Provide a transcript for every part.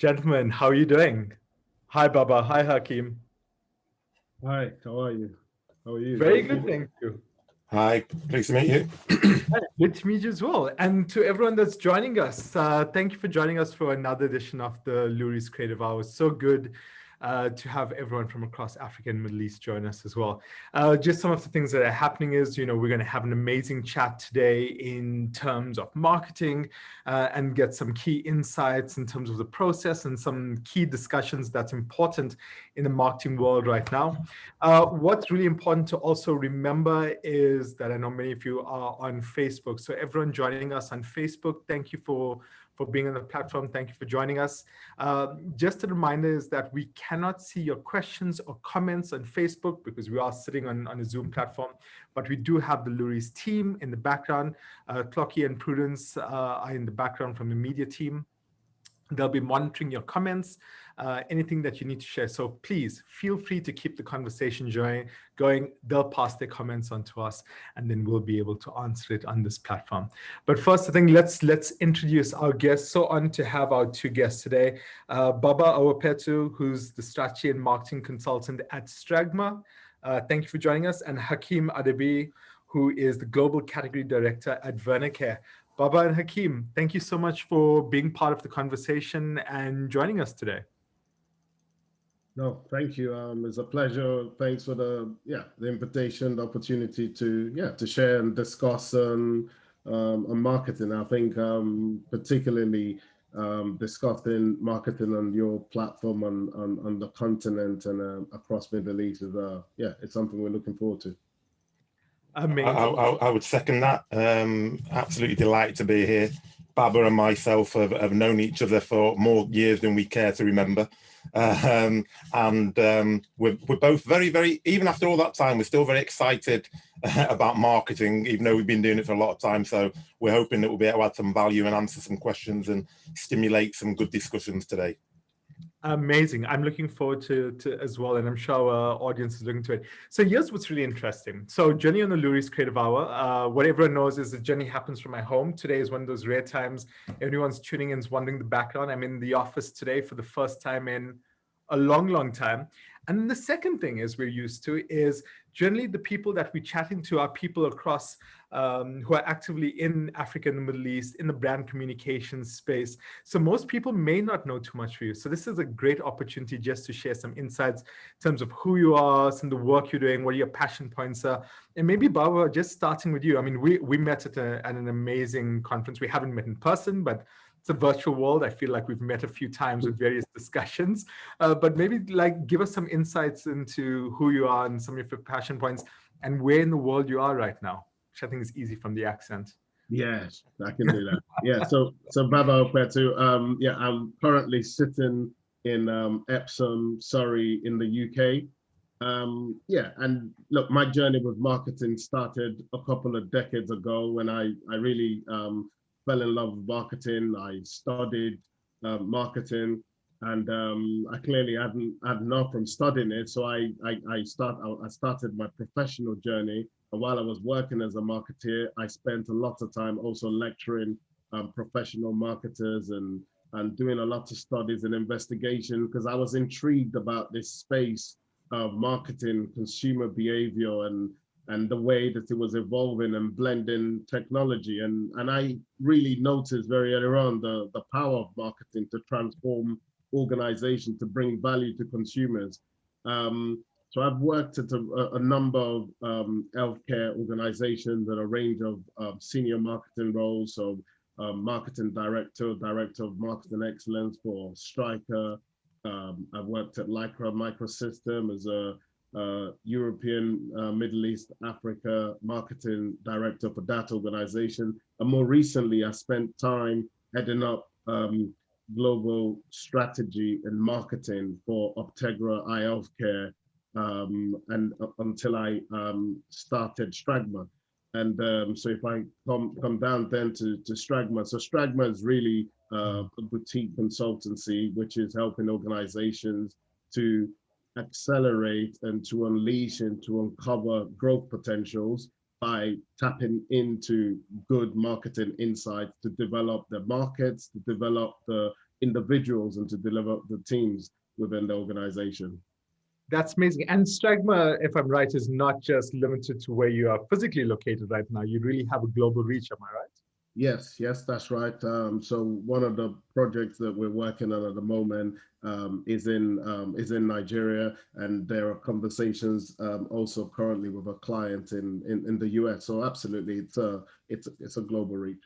Gentlemen, how are you doing? Hi, Baba. Hi, Hakeem. Hi, how are you? How are you? Very good, thank you. Hi, pleased to meet you. Hi, good to meet you as well. And to everyone that's joining us, thank you for joining us for another edition of the Loeries Creative Hour. So good to have everyone from across Africa and Middle East join us as well. Just some of the things that are happening is, we're going to have an amazing chat today in terms of marketing and get some key insights in terms of the process and some key discussions that's important in the marketing world right now. What's really important to also remember is that I know many of you are on Facebook. So everyone joining us on Facebook, thank you for being on the platform. Thank you for joining us. Just a reminder is that we cannot see your questions or comments on Facebook because we are sitting on a Zoom platform, but we do have the Loeries team in the background. Clocky and Prudence are in the background from the media team. They'll be monitoring your comments, anything that you need to share. So please feel free to keep the conversation going. They'll pass their comments on to us, and then we'll be able to answer it on this platform. But first, I think let's introduce our guests. So on to have our two guests today, Baba Awopetu, who's the strategy and marketing consultant at Stragmar. Thank you for joining us, and Hakeem Adebiyi, who is the global category director at Vernacare. Baba and Hakeem, thank you so much for being part of the conversation and joining us today. No, thank you. It's a pleasure. Thanks for the invitation, the opportunity to share and discuss on marketing. I think particularly discussing marketing on your platform on the continent and across Middle East is it's something we're looking forward to. Amazing. I would second that. Absolutely delighted to be here. Baba and myself have known each other for more years than we care to remember. We're both very, even after all that time, we're still very excited about marketing, even though we've been doing it for a lot of time. So we're hoping that we'll be able to add some value and answer some questions and stimulate some good discussions today. Amazing. I'm looking forward to as well, and I'm sure our audience is looking to it. So here's what's really interesting. So journey on the Loeries Creative Hour, what everyone knows is the journey happens from my home. Today is one of those rare times everyone's tuning in is wondering the background. I'm in the office today for the first time in a long time. And then the second thing is we're used to is generally the people that we're chatting to are people across who are actively in Africa and the Middle East in the brand communication space. So most people may not know too much for you. So this is a great opportunity just to share some insights in terms of who you are, some of the work you're doing, what your passion points are. And maybe Baba, just starting with you. I mean, we met at an amazing conference. We haven't met in person, but it's a virtual world. I feel like we've met a few times with various discussions, but maybe give us some insights into who you are and some of your passion points and where in the world you are right now, which I think is easy from the accent. Yes, I can do that. Yeah, so Baba Opetu, I'm currently sitting in Epsom, Surrey in the UK. And look, my journey with marketing started a couple of decades ago when I really fell in love with marketing. I studied marketing, and I clearly hadn't had enough from studying it. So I started my professional journey. And while I was working as a marketeer, I spent a lot of time also lecturing professional marketers and doing a lot of studies and investigation because I was intrigued about this space of marketing, consumer behavior, and the way that it was evolving and blending technology. And I really noticed very early on the power of marketing to transform organizations, to bring value to consumers. So I've worked at a number of healthcare organizations at a range of senior marketing roles. So marketing director of marketing excellence for Stryker. I've worked at Lycra Microsystem as a European, Middle East, Africa marketing director for that organization. And more recently, I spent time heading up global strategy and marketing for Optegra Eye Healthcare, and until I started Stragmar. And so if I come down then to Stragmar, so Stragmar is really a boutique consultancy, which is helping organizations to accelerate and to unleash and to uncover growth potentials by tapping into good marketing insights to develop the markets, to develop the individuals and to deliver the teams within the organization. That's amazing. And Stragmar, if I'm right, is not just limited to where you are physically located right now. You really have a global reach, am I right? Yes, that's right. So one of the projects that we're working on at the moment is in Nigeria, and there are conversations also currently with a client in the US. So absolutely, it's a global reach.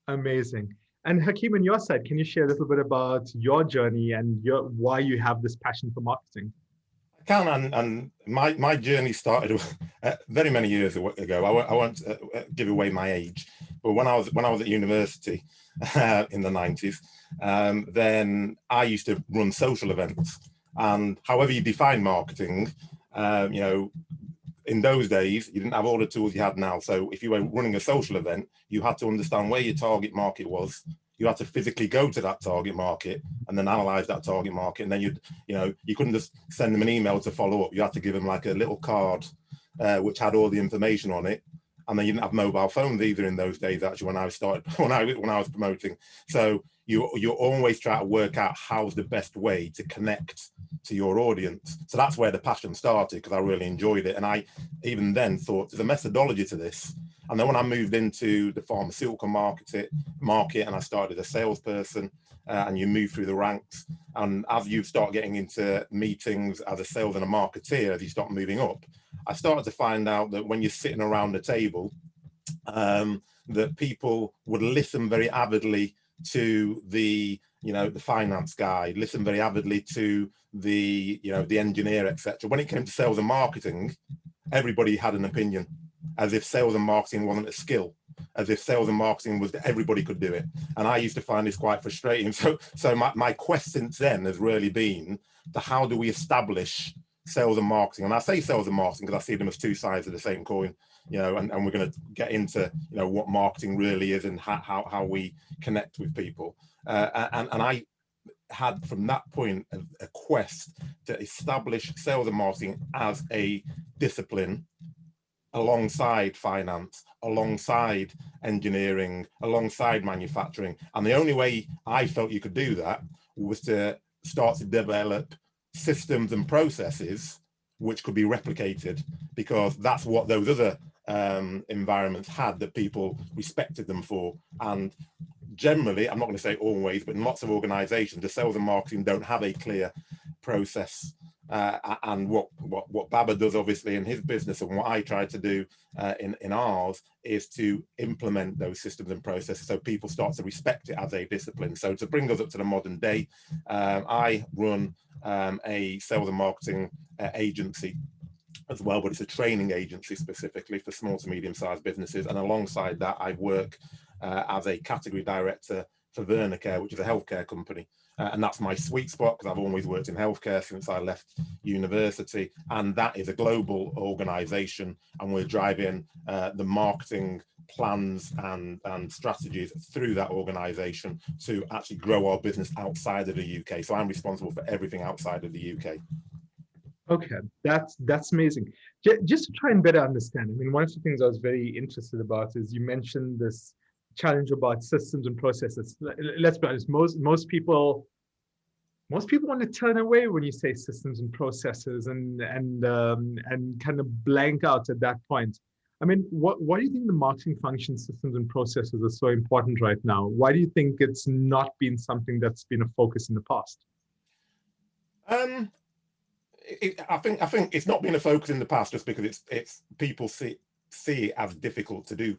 Amazing. And Hakeem, on your side, can you share a little bit about your journey and why you have this passion for marketing? I can, and my journey started very many years ago. I won't give away my age, but when I was at university in the 90s, then I used to run social events. And however you define marketing, you know, in those days, you didn't have all the tools you have now. So if you were running a social event, you had to understand where your target market was. You had to physically go to that target market and then analyze that target market. And then you couldn't just send them an email to follow up. You had to give them like a little card, which had all the information on it. And then you didn't have mobile phones either in those days, actually, when I started, when I was promoting. So you always try to work out how's the best way to connect to your audience. So that's where the passion started, because I really enjoyed it. And I even then thought there's a methodology to this. And then when I moved into the pharmaceutical market and I started as a salesperson, and you move through the ranks, and as you start getting into meetings as a sales and a marketeer, as you start moving up, I started to find out that when you're sitting around the table, that people would listen very avidly to the finance guy, listen very avidly to the engineer, etc. When it came to sales and marketing, everybody had an opinion, as if sales and marketing wasn't a skill, as if sales and marketing was that everybody could do it. And I used to find this quite frustrating. So my quest since then has really been to how do we establish sales and marketing? And I say sales and marketing because I see them as two sides of the same coin, and we're going to get into, what marketing really is and how we connect with people. And I had from that point a quest to establish sales and marketing as a discipline alongside finance, alongside engineering, alongside manufacturing. And the only way I felt you could do that was to start to develop systems and processes which could be replicated, because that's what those other environments had, that people respected them for. And generally, I'm not going to say always, but in lots of organizations, the sales and marketing don't have a clear process. And what Baba does, obviously, in his business, and what I try to do in ours, is to implement those systems and processes so people start to respect it as a discipline. So to bring us up to the modern day, I run a sales and marketing agency as well, but it's a training agency specifically for small to medium-sized businesses. And alongside that, I work as a category director for Vernacare, which is a healthcare company. And that's my sweet spot, because I've always worked in healthcare since I left university. And that is a global organization, and we're driving the marketing plans and strategies through that organization to actually grow our business outside of the UK. So I'm responsible for everything outside of the UK. Okay, that's amazing. Just to try and better understand, I mean, one of the things I was very interested about is you mentioned this challenge about systems and processes. Let's be honest, most people want to turn away when you say systems and processes and kind of blank out at that point. I mean, why do you think the marketing function systems and processes are so important right now? Why do you think it's not been something that's been a focus in the past? I think it's not been a focus in the past just because it's people see it as difficult to do.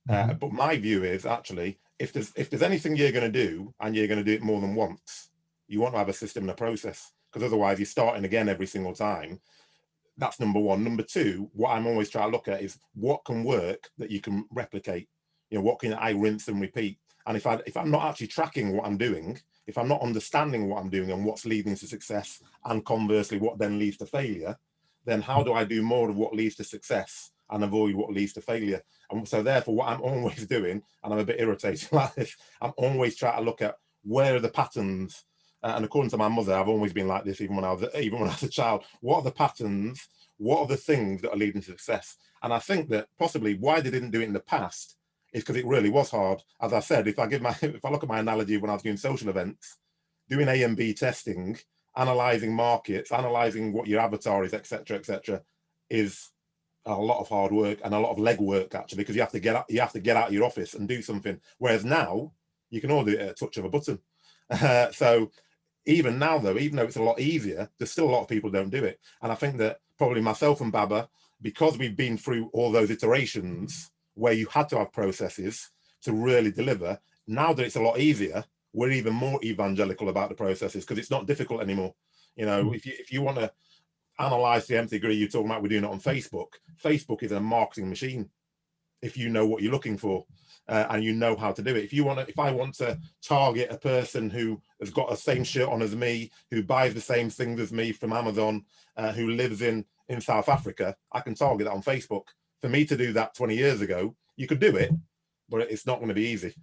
But my view is, actually, if there's anything you're going to do and you're going to do it more than once, you want to have a system and a process, because otherwise you're starting again every single time. That's number one. Number two, what I'm always trying to look at is what can work that you can replicate. What can I rinse and repeat? And if I'm not actually tracking what I'm doing, if I'm not understanding what I'm doing and what's leading to success, and conversely what then leads to failure, then how do I do more of what leads to success and avoid what leads to failure? And so therefore what I'm always doing, and I'm a bit irritated like this, I'm always trying to look at where are the patterns. And according to my mother, I've always been like this, even when I was a child. What are the patterns? What are the things that are leading to success? And I think that possibly why they didn't do it in the past is because it really was hard. As I said, if I look at my analogy when I was doing social events, doing A and B testing, analyzing markets, analyzing what your avatar is, etc., is a lot of hard work and a lot of leg work, actually, because you have to get out of your office and do something. Whereas now you can all do it at a touch of a button. So even now, though, even though it's a lot easier, there's still a lot of people who don't do it. And I think that probably myself and Baba, because we've been through all those iterations where you had to have processes to really deliver, now that it's a lot easier, we're even more evangelical about the processes because it's not difficult anymore. You know, if you want to analyze the empty degree you're talking about, we're doing it on Facebook. Facebook is a marketing machine if you know what you're looking for. And you know how to do it. If I want to target a person who has got the same shirt on as me, who buys the same things as me from Amazon, who lives in South Africa, I can target that on Facebook. For me to do that 20 years ago, you could do it, but it's not going to be easy.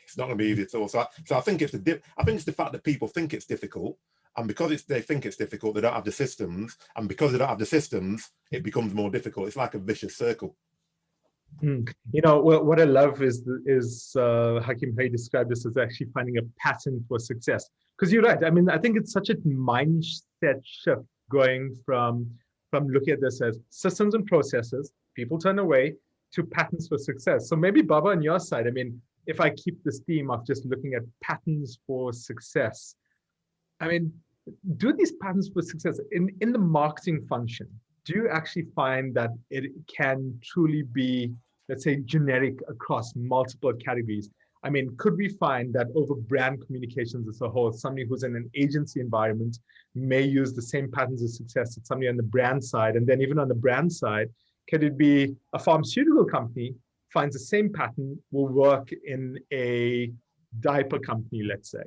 It's not going to be easy at all. So I think it's the fact that people think it's difficult, and because they think it's difficult, they don't have the systems, and because they don't have the systems, it becomes more difficult. It's like a vicious circle. You know, what I love is Hakeem, how you described this as actually finding a pattern for success. Because you're right. I mean, I think it's such a mindset shift going from looking at this as systems and processes, people turn away, to patterns for success. So maybe Baba, on your side, I mean, if I keep this theme of just looking at patterns for success, I mean, do these patterns for success in the marketing function, do you actually find that it can truly be, let's say, generic across multiple categories? I mean, could we find that over brand communications as a whole, somebody who's in an agency environment may use the same patterns of success as somebody on the brand side? And then even on the brand side, could it be a pharmaceutical company finds the same pattern will work in a diaper company, let's say?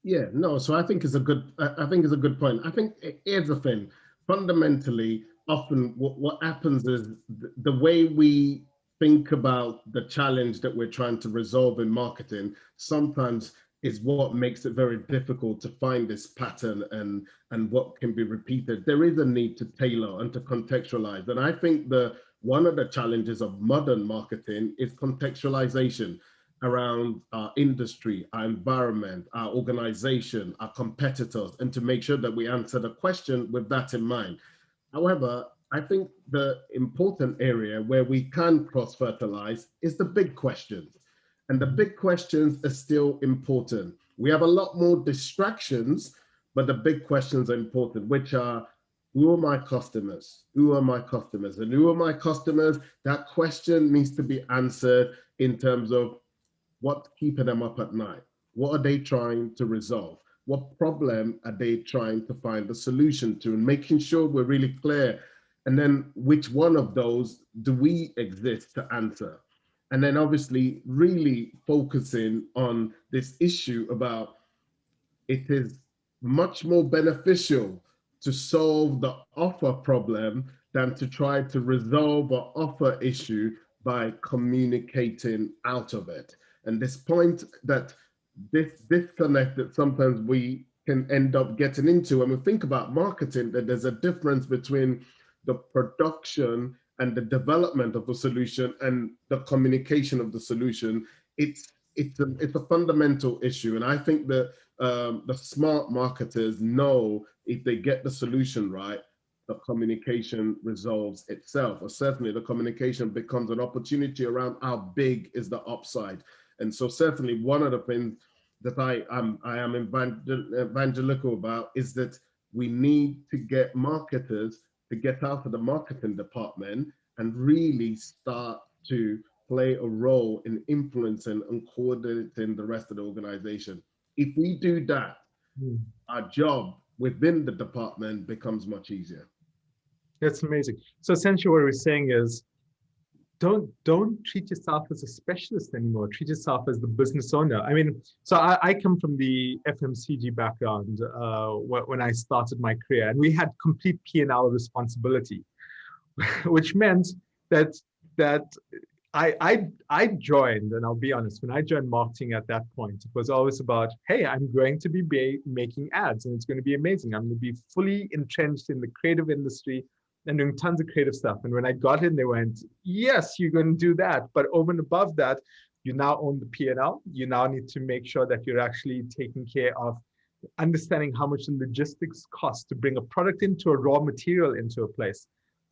Yeah, no, so I think it's a good point. I think here's the thing. Fundamentally, often what happens is the way we think about the challenge that we're trying to resolve in marketing sometimes is what makes it very difficult to find this pattern and what can be repeated. There is a need to tailor and to contextualize. And I think one of the challenges of modern marketing is contextualization around our industry, our environment, our organization, our competitors, and to make sure that we answer the question with that in mind. However, I think the important area where we can cross-fertilize is the big questions. And the big questions are still important. We have a lot more distractions, but the big questions are important, which are, who are my customers? Who are my customers? And who are my customers? That question needs to be answered in terms of what's keeping them up at night? What are they trying to resolve? What problem are they trying to find a solution to? And making sure we're really clear. And then which one of those do we exist to answer? And then obviously really focusing on this issue about it is much more beneficial to solve the offer problem than to try to resolve an offer issue by communicating out of it. And this point that this disconnect that sometimes we can end up getting into when we think about marketing, that there's a difference between the production and the development of a solution and the communication of the solution. It's a fundamental issue. And I think that the smart marketers know if they get the solution right, the communication resolves itself, or certainly the communication becomes an opportunity around how big is the upside. And so certainly one of the things that I am evangelical about is that we need to get marketers to get out of the marketing department and really start to play a role in influencing and coordinating the rest of the organization. If we do that, our job within the department becomes much easier. That's amazing. So essentially what we're saying is, don't treat yourself as a specialist anymore. Treat yourself as the business owner. I mean, so I come from the FMCG background when I started my career, and we had complete P&L responsibility, which meant that I joined, and I'll be honest, when I joined marketing at that point, it was always about, hey, I'm going to be making ads, and it's going to be amazing. I'm going to be fully entrenched in the creative industry. and doing tons of creative stuff. And when I got in, they went, yes, you're going to do that. But over and above that, you now own the P&L. You now need to make sure that you're actually taking care of understanding how much the logistics costs to bring a product into a raw material into a place.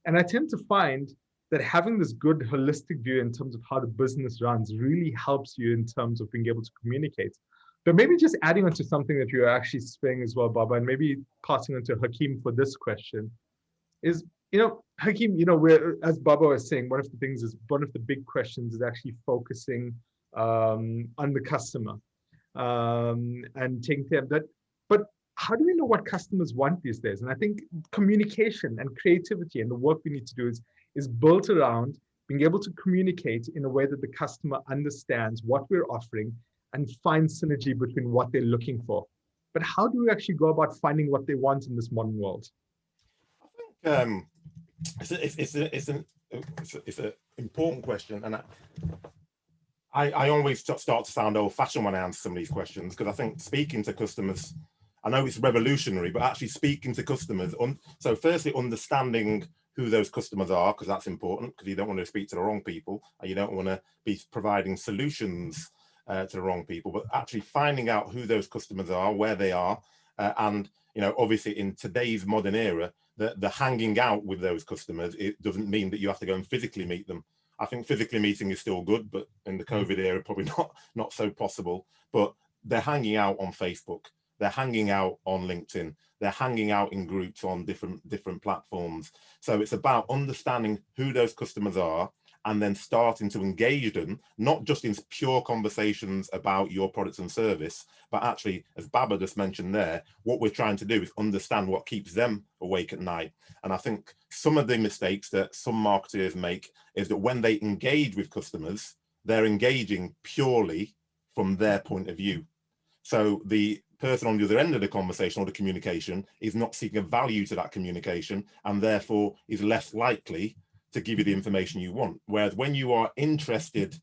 And I tend to find that having this good holistic view in terms of how the business runs really helps you in terms of being able to communicate. But maybe just adding on to something that you're actually saying as well, Baba, and maybe passing on to Hakeem for this question is, Hakeem, we're, as Baba was saying, one of the big questions is actually focusing on the customer and taking care of that. But how do we know what customers want these days? And I think communication and creativity and the work we need to do is built around being able to communicate in a way that the customer understands what we're offering and find synergy between what they're looking for. But how do we actually go about finding what they want in this modern world? I think it's an important question, and I always start to sound old-fashioned when I answer some of these questions, because I think speaking to customers, I know it's revolutionary, but actually speaking to customers, so firstly understanding who those customers are, because that's important, because you don't want to speak to the wrong people, and you don't want to be providing solutions to the wrong people, but actually finding out who those customers are, where they are, and obviously in today's modern era, the hanging out with those customers, it doesn't mean that you have to go and physically meet them. I think physically meeting is still good, but in the COVID era, probably not so possible. But they're hanging out on Facebook, they're hanging out on LinkedIn, they're hanging out in groups on different platforms. So it's about understanding who those customers are, and then starting to engage them, not just in pure conversations about your products and service, but actually, as Baba just mentioned there, what we're trying to do is understand what keeps them awake at night. And I think some of the mistakes that some marketers make is that when they engage with customers, they're engaging purely from their point of view. So the person on the other end of the conversation or the communication is not seeking a value to that communication, and therefore is less likely to give you the information you want. Whereas when you are interested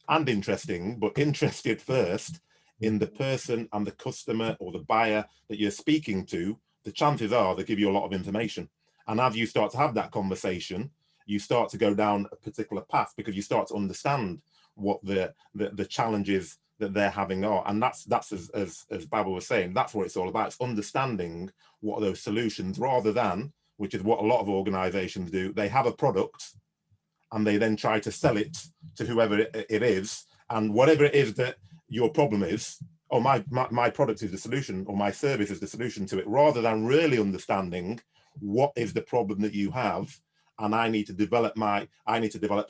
and interesting, but interested first in the person and the customer or the buyer that you're speaking to, the chances are they give you a lot of information. And as you start to have that conversation, you start to go down a particular path, because you start to understand what the challenges that they're having are. And that's as Baba was saying, that's what it's all about. It's understanding what are those solutions, rather than, which is what a lot of organizations do, they have a product and they then try to sell it to whoever it is, and whatever it is that your problem is, or my product is the solution, or my service is the solution to it, rather than really understanding what is the problem that you have, and I need to develop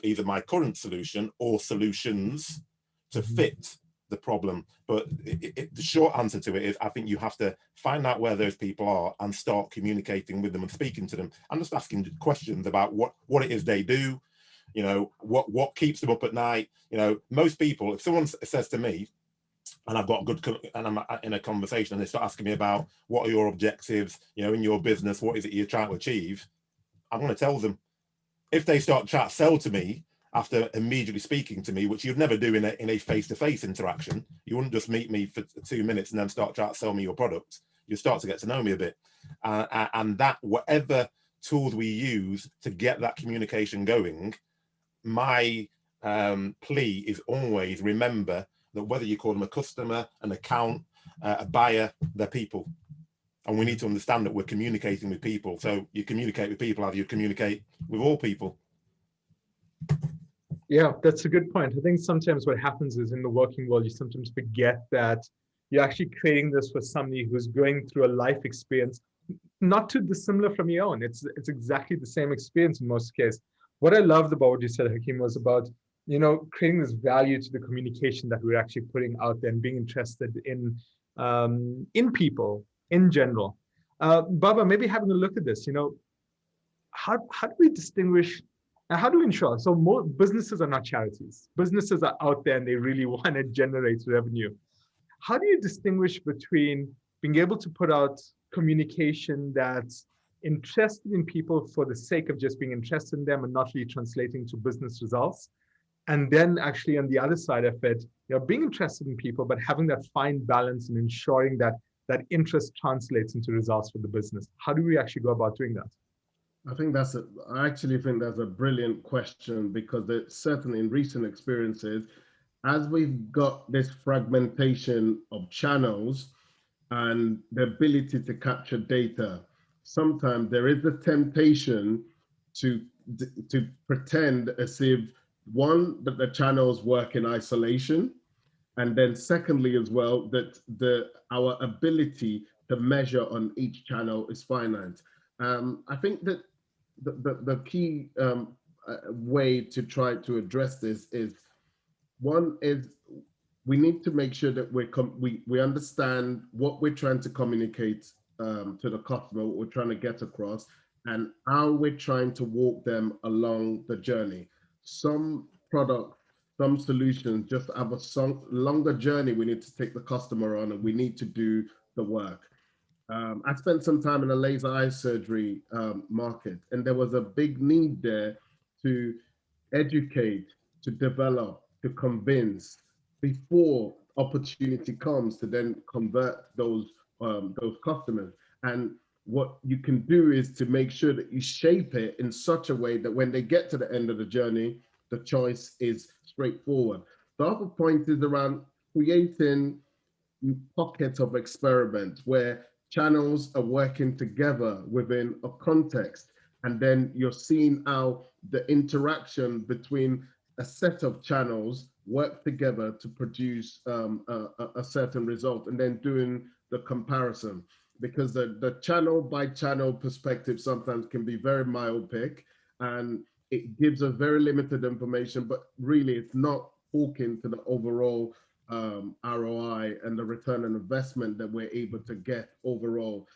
either my current solution or solutions to fit the problem. But the short answer to it is, I think you have to find out where those people are and start communicating with them and speaking to them, and just asking questions about what it is they do, what keeps them up at night. Most people, if someone says to me, and I've got and I'm in a conversation, and they start asking me about what are your objectives, in your business, what is it you're trying to achieve, I'm going to tell them. If they start to sell to me after immediately speaking to me, which you'd never do in a face-to-face interaction, you wouldn't just meet me for 2 minutes and then start trying to sell me your product. You start to get to know me a bit, and that whatever tools we use to get that communication going, my plea is always remember that whether you call them a customer, an account, a buyer, they're people. And we need to understand that we're communicating with people. So you communicate with people, how do you communicate with all people? Yeah, that's a good point. I think sometimes what happens is in the working world, you sometimes forget that you're actually creating this for somebody who's going through a life experience, not too dissimilar from your own. It's exactly the same experience in most cases. What I loved about what you said, Hakeem, was about, creating this value to the communication that we're actually putting out there and being interested in people in general. Baba, maybe having a look at this, how do we distinguish, and how do we ensure? So more businesses are not charities. Businesses are out there and they really want to generate revenue. How do you distinguish between being able to put out communication that's interested in people for the sake of just being interested in them and not really translating to business results, and then actually on the other side of it, being interested in people, but having that fine balance and ensuring that that interest translates into results for the business? How do we actually go about doing that? I actually think that's a brilliant question, because certainly in recent experiences, as we've got this fragmentation of channels and the ability to capture data, sometimes there is a temptation to to pretend as if, one, that the channels work in isolation, and then secondly as well, that our ability to measure on each channel is finite. I think that the key way to try to address this is, one is, we need to make sure that we understand what we're trying to communicate to the customer, what we're trying to get across, and how we're trying to walk them along the journey. Some products, some solutions just have a longer journey we need to take the customer on, and we need to do the work. I spent some time in a laser eye surgery market, and there was a big need there to educate, to develop, to convince before opportunity comes to then convert those customers. And what you can do is to make sure that you shape it in such a way that when they get to the end of the journey, the choice is straightforward. The other point is around creating pockets of experiment where channels are working together within a context, and then you're seeing how the interaction between a set of channels work together to produce a certain result, and then doing the comparison, because the channel by channel perspective sometimes can be very myopic, and it gives us very limited information, but really it's not talking to the overall ROI and the return on investment that we're able to get overall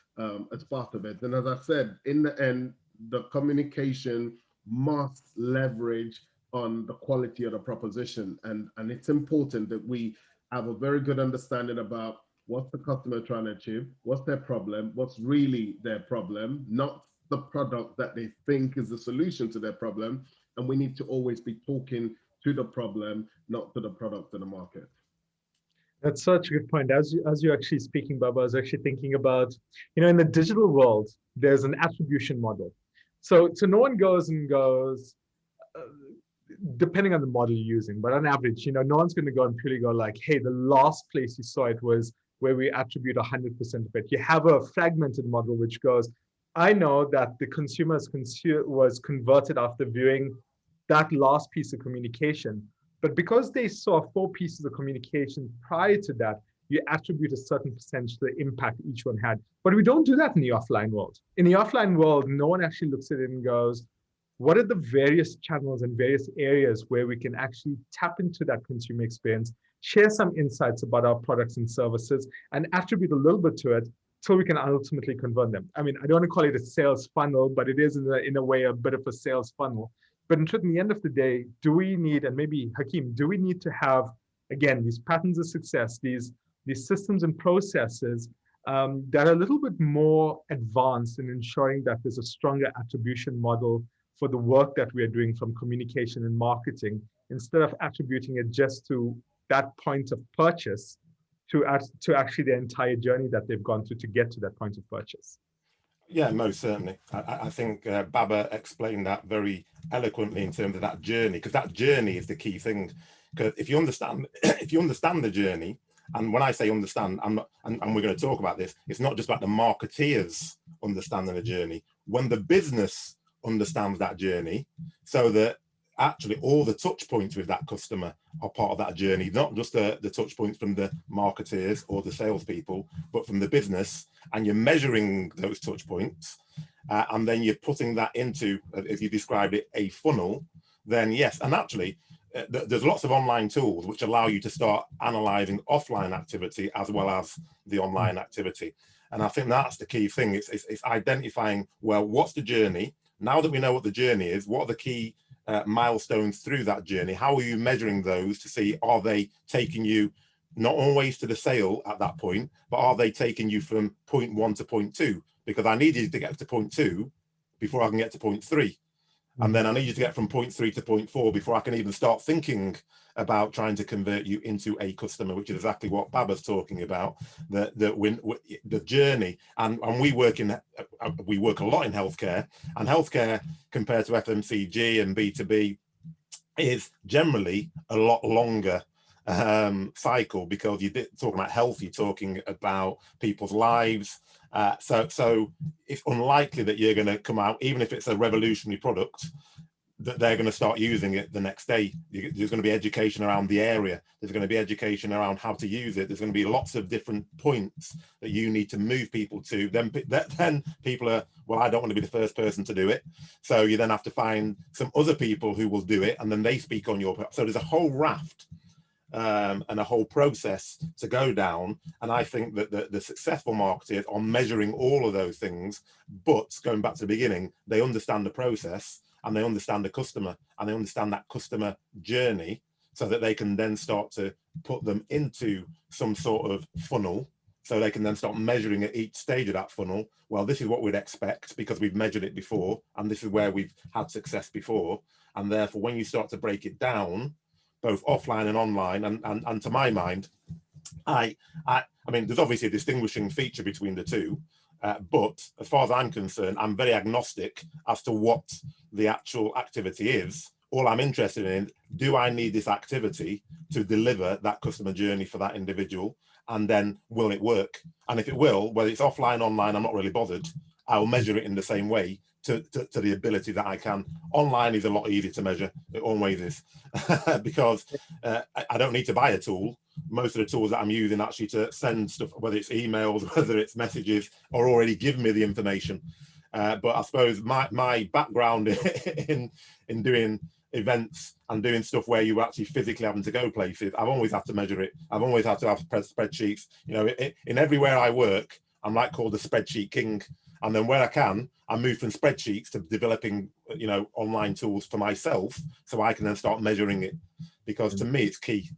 as part of it. And as I said, in the end, the communication must leverage on the quality of the proposition. And it's important that we have a very good understanding about what's the customer trying to achieve, what's their problem, what's really their problem, not the product that they think is the solution to their problem. And we need to always be talking to the problem, not to the product or the market. That's such a good point. As you're actually speaking, Baba, I was actually thinking about, in the digital world, there's an attribution model. So no one goes, depending on the model you're using, but on average, no one's going to go and purely go like, hey, the last place you saw it was where we attribute 100% of it. You have a fragmented model which goes, I know that the consumer was converted after viewing that last piece of communication. But because they saw 4 pieces of communication prior to that, you attribute a certain percentage to the impact each one had. But we don't do that in the offline world. In the offline world, no one actually looks at it and goes, what are the various channels and various areas where we can actually tap into that consumer experience, share some insights about our products and services, and attribute a little bit to it so we can ultimately convert them. I mean, I don't want to call it a sales funnel, but it is in a way a bit of a sales funnel. But in truth, in the end of the day, do we need, and maybe Hakeem, do we need to have, again, these patterns of success, these systems and processes that are a little bit more advanced in ensuring that there's a stronger attribution model for the work that we are doing from communication and marketing, instead of attributing it just to that point of purchase, to actually the entire journey that they've gone through to get to that point of purchase? Yeah, most certainly. I think Baba explained that very eloquently in terms of that journey, because that journey is the key thing. Because if you understand the journey, and when I say understand, I'm not, and we're going to talk about this, it's not just about the marketeers understanding the journey. When the business understands that journey, so that actually all the touch points with that customer are part of that journey, not just the touch points from the marketeers or the salespeople, but from the business, and you're measuring those touch points, and then you're putting that into, as you described it, a funnel, then yes, and actually there's lots of online tools which allow you to start analyzing offline activity as well as the online activity. And I think that's the key thing. It's identifying, well, what's the journey? Now that we know what the journey is, what are the key milestones through that journey? How are you measuring those to see, are they taking you not always to the sale at that point, but are they taking you from point 1 to point 2? Because I need you to get to point 2 before I can get to point 3. And then I need you to get from point 3 to point 4 before I can even start thinking about trying to convert you into a customer, which is exactly what Baba's talking about, the journey. And we work a lot in healthcare, and healthcare compared to FMCG and B2B is generally a lot longer cycle, because you're talking about health, you're talking about people's lives. So it's unlikely that you're going to come out, even if it's a revolutionary product, that they're going to start using it the next day. There's going to be education around the area. There's going to be education around how to use it. There's going to be lots of different points that you need to move people to. Then people are, well, I don't want to be the first person to do it. So you then have to find some other people who will do it, and then they speak on your. So there's a whole raft and a whole process to go down. And I think that the successful marketers are measuring all of those things, but going back to the beginning, they understand the process, and they understand the customer, and they understand that customer journey, so that they can then start to put them into some sort of funnel, so they can then start measuring at each stage of that funnel. Well, this is what we'd expect because we've measured it before, and this is where we've had success before. And therefore, when you start to break it down, both offline and online, and to my mind, I mean, there's obviously a distinguishing feature between the two, but as far as I'm concerned, I'm very agnostic as to what the actual activity is. All I'm interested in, do I need this activity to deliver that customer journey for that individual? And then will it work? And if it will, whether it's offline, online, I'm not really bothered. I'll measure it in the same way to the ability that I can. Online is a lot easier to measure. It always is, because I don't need to buy a tool. Most of the tools that I'm using actually to send stuff, whether it's emails, whether it's messages, are already giving me the information. But I suppose my background in doing events and doing stuff where you actually physically having to go places, I've always had to measure it. I've always had to have spreadsheets. You know, in everywhere I work, I'm like called the spreadsheet king. And then where I can, I move from spreadsheets to developing, you know, online tools for myself, so I can then start measuring it, because to me it's key.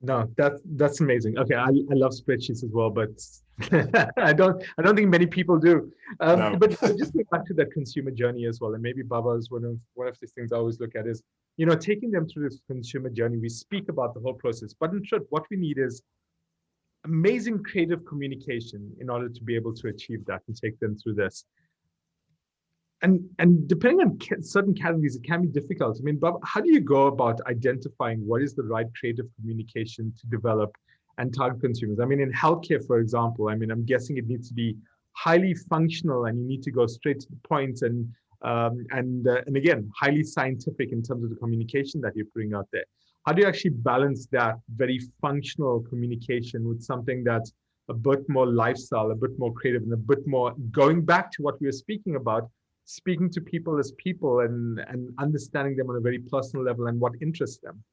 No, that's amazing. Okay, I love spreadsheets as well, but I don't think many people do. No. But just going back to that consumer journey as well, and maybe Baba is one of these things I always look at is, you know, taking them through this consumer journey. We speak about the whole process, but in truth, what we need is amazing creative communication in order to be able to achieve that and take them through this. And depending on certain categories, it can be difficult. I mean, Bob, how do you go about identifying what is the right creative communication to develop and target consumers? I mean, in healthcare, for example, I mean, I'm guessing it needs to be highly functional, and you need to go straight to the point, and again, highly scientific in terms of the communication that you're putting out there. How do you actually balance that very functional communication with something that's a bit more lifestyle, a bit more creative, and a bit more going back to what we were speaking about, speaking to people as people and understanding them on a very personal level and what interests them?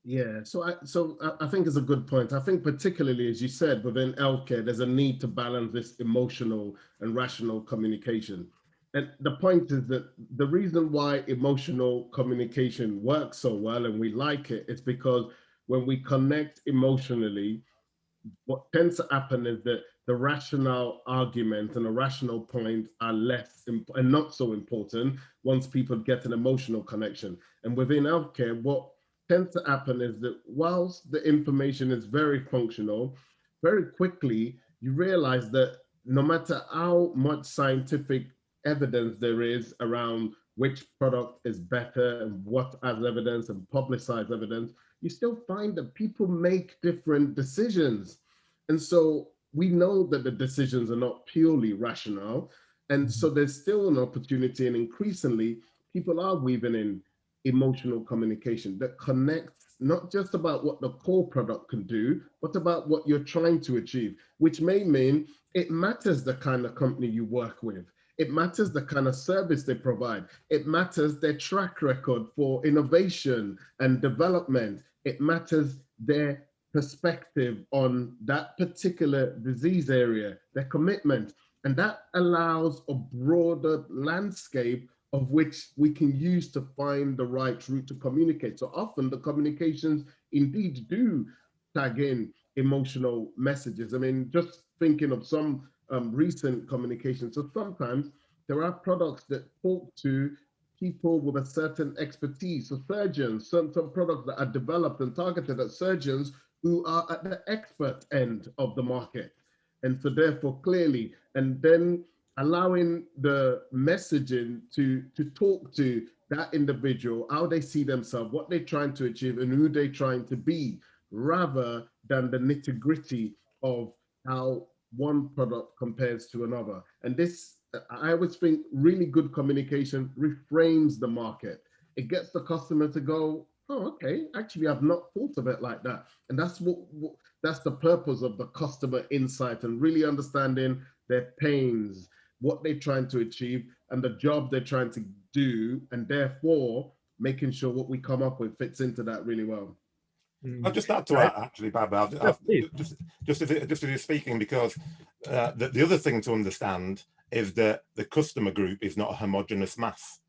Yeah, so I think it's a good point. I think particularly, as you said, within healthcare, there's a need to balance this emotional and rational communication. And the point is that the reason why emotional communication works so well and we like it, it's because when we connect emotionally, what tends to happen is that the rational argument and the rational point are less and not so important once people get an emotional connection. And within healthcare, what tends to happen is that whilst the information is very functional, very quickly you realize that no matter how much scientific evidence there is around which product is better and what has evidence and publicized evidence, you still find that people make different decisions. And so we know that the decisions are not purely rational. And so there's still an opportunity, and increasingly people are weaving in emotional communication that connects not just about what the core product can do, but about what you're trying to achieve, which may mean it matters the kind of company you work with. It matters the kind of service they provide. It matters their track record for innovation and development. It matters their perspective on that particular disease area, their commitment. And that allows a broader landscape of which we can use to find the right route to communicate. So often the communications indeed do tag in emotional messages. I mean, just thinking of some recent communications. So sometimes there are products that talk to people with a certain expertise. So surgeons, some products that are developed and targeted at surgeons who are at the expert end of the market. And so therefore clearly, and then allowing the messaging to talk to that individual, how they see themselves, what they're trying to achieve and who they're trying to be, rather than the nitty-gritty of how one product compares to another. And this, I always think, really good communication reframes the market. It gets the customer to go, oh, okay, actually, I've not thought of it like that. And that's that's the purpose of the customer insight, and really understanding their pains, what they're trying to achieve, and the job they're trying to do, and therefore making sure what we come up with fits into that really well. I'll just add to that, actually, Bab, just as you're speaking, because the other thing to understand is that the customer group is not a homogenous mass.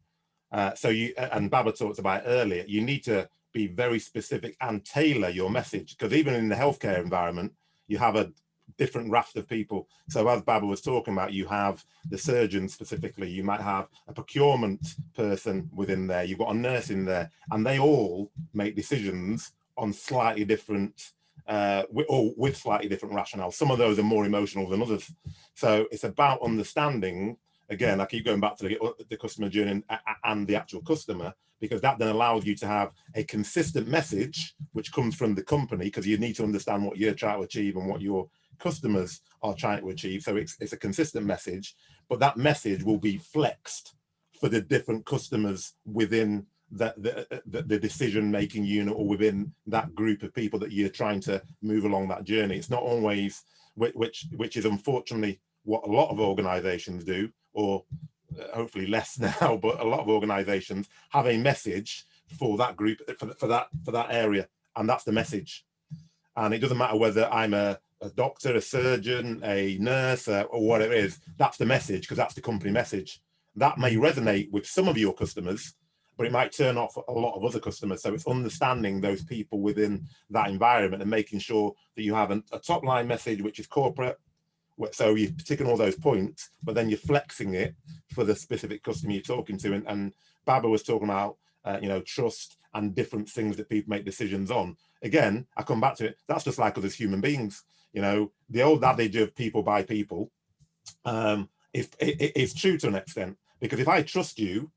So you, and Baba talked about earlier, you need to be very specific and tailor your message, because even in the healthcare environment, you have a different raft of people. So as Baba was talking about, you have the surgeon specifically, you might have a procurement person within there, you've got a nurse in there, and they all make decisions on slightly different, or with slightly different rationale. Some of those are more emotional than others. So it's about understanding, again, I keep going back to the customer journey and the actual customer, because that then allows you to have a consistent message, which comes from the company, because you need to understand what you're trying to achieve and what your customers are trying to achieve. So it's a consistent message, but that message will be flexed for the different customers within the decision-making unit, or within that group of people that you're trying to move along that journey. It's not always, which is unfortunately what a lot of organizations do, or hopefully less now, but a lot of organizations have a message for that group, for that area, and that's the message. And it doesn't matter whether I'm a doctor, a surgeon, a nurse, or what it is, that's the message, because that's the company message. That may resonate with some of your customers, but it might turn off a lot of other customers. So it's understanding those people within that environment and making sure that you have a top line message, which is corporate. So you're ticking all those points, but then you're flexing it for the specific customer you're talking to. And Baba was talking about, trust and different things that people make decisions on. Again, I come back to it. That's just like us as human beings. The old adage of people by people, it's true to an extent, because if I trust you,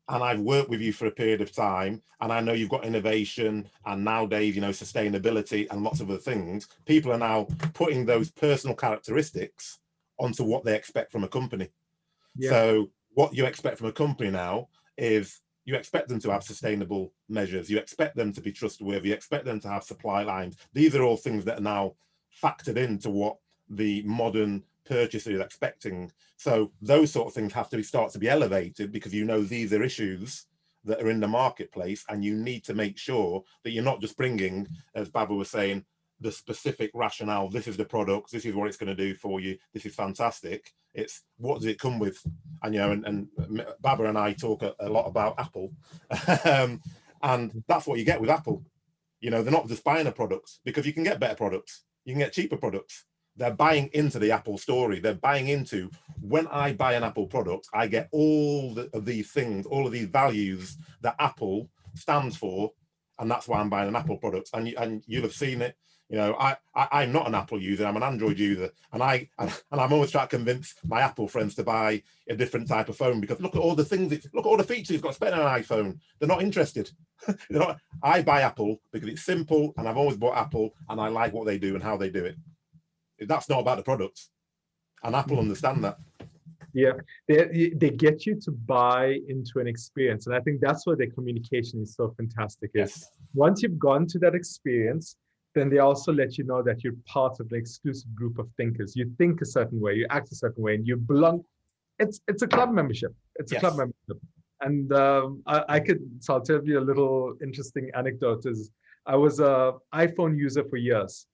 and I've worked with you for a period of time, and I know you've got innovation and nowadays, sustainability and lots of other things, people are now putting those personal characteristics onto what they expect from a company. Yeah. So what you expect from a company now is you expect them to have sustainable measures, you expect them to be trustworthy, you expect them to have supply lines. These are all things that are now factored into what the modern purchaser is expecting. So those sort of things have to start to be elevated, because these are issues that are in the marketplace, and you need to make sure that you're not just bringing, as Baba was saying, the specific rationale. This is the product, this is what it's going to do for you, this is fantastic. It's what does it come with? And and Baba and I talk a lot about Apple, and that's what you get with Apple. They're not just buying a product, because you can get better products, you can get cheaper products. They're buying into the Apple story. They're buying into, when I buy an Apple product, I get all of these things, all of these values that Apple stands for, and that's why I'm buying an Apple product. And you'll have seen it. I'm not an Apple user. I'm an Android user, and I'm always trying to convince my Apple friends to buy a different type of phone, because look at all the things, look at all the features it's got. It's better than an iPhone. They're not interested. I buy Apple because it's simple, and I've always bought Apple, and I like what they do and how they do it. That's not about the products, and Apple understand that. Yeah, they get you to buy into an experience, and I think that's where their communication is so fantastic. Is once you've gone to that experience, then they also let you know that you're part of an exclusive group of thinkers. You think a certain way, you act a certain way, and you belong. It's a club membership. It's a club membership. And I'll tell you a little interesting anecdote. Is I was an iPhone user for years,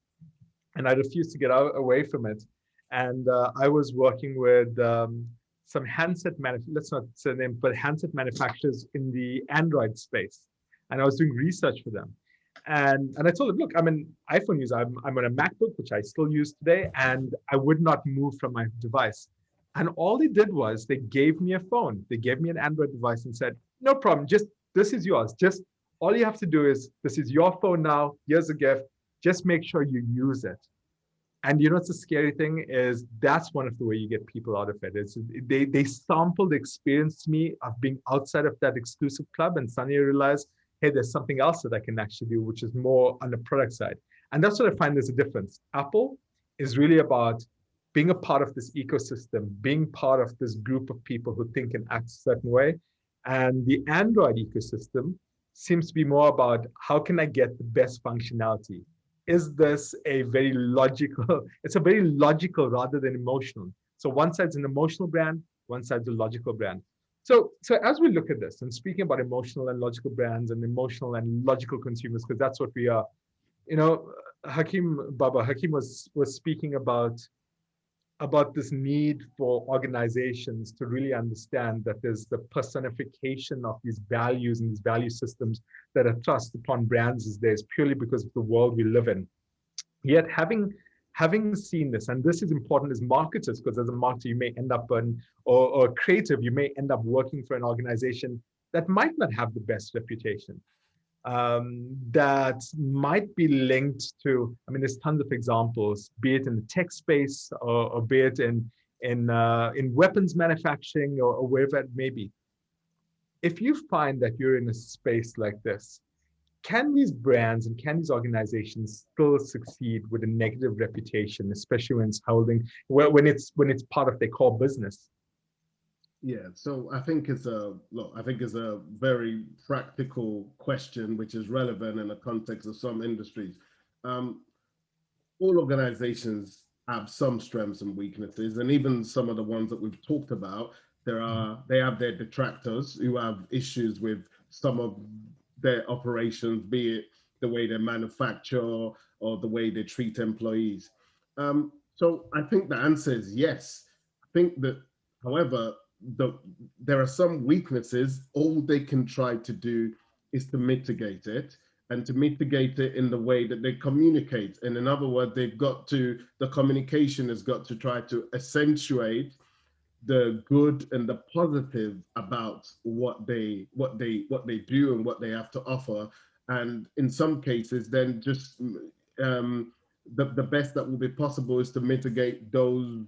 and I refused to get away from it. And I was working with some handset let's not say them, but handset manufacturers in the Android space. And I was doing research for them. And I told them, look, I'm an iPhone user. I'm on a MacBook, which I still use today, and I would not move from my device. And all they did was they gave me a phone. They gave me an Android device and said, no problem, just this is yours. Just all you have to do is, this is your phone now. Here's a gift. Just make sure you use it. And you know what's the scary thing is that's one of the way you get people out of it. It's they sample the experience to me of being outside of that exclusive club, and suddenly you realize, hey, there's something else that I can actually do, which is more on the product side. And that's what I find there's a difference. Apple is really about being a part of this ecosystem, being part of this group of people who think and act a certain way. And the Android ecosystem seems to be more about how can I get the best functionality? Is this a very logical, it's a very logical rather than emotional. So one side's an emotional brand, one side's a logical brand. So as we look at this and speaking about emotional and logical brands and emotional and logical consumers, because that's what we are, you know, Hakeem was speaking about this need for organizations to really understand that there's the personification of these values and these value systems that are thrust upon brands these days purely because of the world we live in. Yet having seen this, and this is important as marketers, because as a marketer, you may end up or creative, you may end up working for an organization that might not have the best reputation. That might be linked to, I mean, there's tons of examples, be it in the tech space or be it in weapons manufacturing or wherever it may be. If you find that you're in a space like this, can these brands and can these organizations still succeed with a negative reputation, especially when it's when it's part of their core business? Yeah, so I think it's a very practical question, which is relevant in the context of some industries. All organizations have some strengths and weaknesses, and even some of the ones that we've talked about, they have their detractors who have issues with some of their operations, be it the way they manufacture or the way they treat employees. So I think the answer is yes. I think that, however, there are some weaknesses. All they can try to do is to mitigate it, and to mitigate it in the way that they communicate. And in other words, the communication has got to try to accentuate the good and the positive about what they do and what they have to offer. And in some cases, then just the best that will be possible is to mitigate those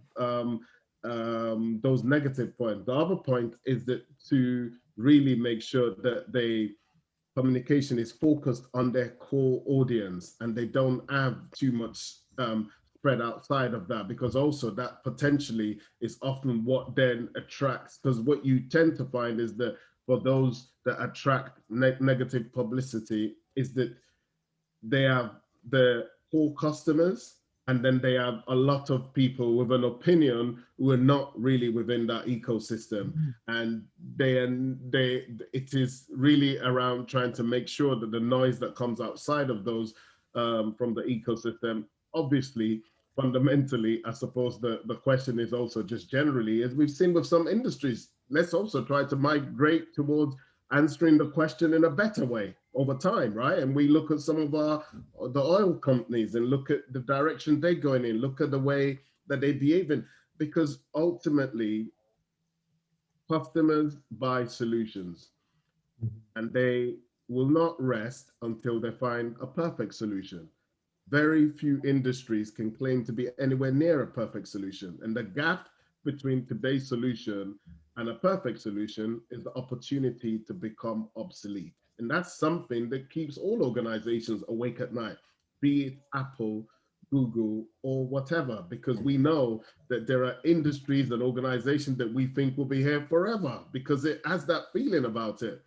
negative points. The other point is that to really make sure that communication is focused on their core audience and they don't have too much spread outside of that, because also that potentially is often what then attracts, because what you tend to find is that for those that attract negative publicity is that they have the core customers, and then they have a lot of people with an opinion who are not really within that ecosystem. And it is really around trying to make sure that the noise that comes outside of those from the ecosystem, obviously, fundamentally, I suppose the question is also just generally, as we've seen with some industries, let's also try to migrate towards answering the question in a better way over time, right? And we look at some of the oil companies and look at the direction they're going in, look at the way that they behave in, because ultimately customers buy solutions and they will not rest until they find a perfect solution. Very few industries can claim to be anywhere near a perfect solution. And the gap between today's solution and a perfect solution is the opportunity to become obsolete. And that's something that keeps all organizations awake at night, be it Apple, Google, or whatever, because we know that there are industries and organizations that we think will be here forever because it has that feeling about it.